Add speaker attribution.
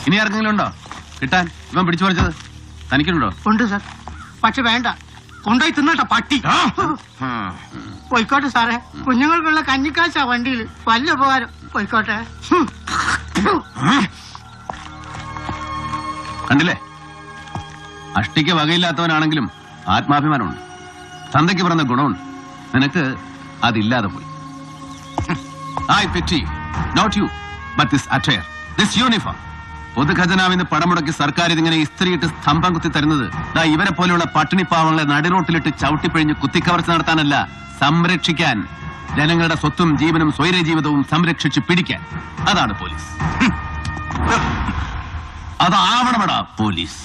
Speaker 1: ഇനി ആർക്കെങ്കിലും ഉണ്ടോ കിട്ടാൻ? ഇവൻ പിടിച്ചു പറിച്ചത് തനിക്കുണ്ടോ?
Speaker 2: ഉണ്ട് സാർ, പക്ഷെ വേണ്ട, കൊണ്ടുപോയി തിന്നട്ടെ പട്ടി. പോയിക്കോട്ടെ സാറേ, കുഞ്ഞുങ്ങൾക്കുള്ള കഞ്ഞിക്കാശാ വണ്ടിയിൽ, വലിയ ഉപകാരം. പോയിക്കോട്ടെ.
Speaker 1: കണ്ടില്ലേ, അഷ്ടിക്ക് വകയില്ലാത്തവനാണെങ്കിലും ആത്മാഭിമാനമുണ്ട്, തന്തയ്ക്ക് പറഞ്ഞ ഗുണമുണ്ട്. നിനക്ക് അതില്ലാതെ പോയി. I pity not you but this attire, this uniform. പൊതുഖജനാവിന്ന് പണം മുടക്കി സർക്കാർ ഇതിങ്ങനെ ഇസ്ത്രീയിട്ട് സ്തംഭം കുത്തി തരുന്നത് ഇവരെ പോലെയുള്ള പട്ടിണി പാവങ്ങളെ നടുറോട്ടിലിട്ട് ചവിട്ടിപ്പിഴിഞ്ഞ് കുത്തിക്കവർച്ച നടത്താനല്ല, സംരക്ഷിക്കാൻ. ജനങ്ങളുടെ സ്വത്തും ജീവനും സ്വൈര ജീവിതവും സംരക്ഷിച്ച് പിടിക്കാൻ. അതാണ് പോലീസ്. അതാവണമെടാ പോലീസ്.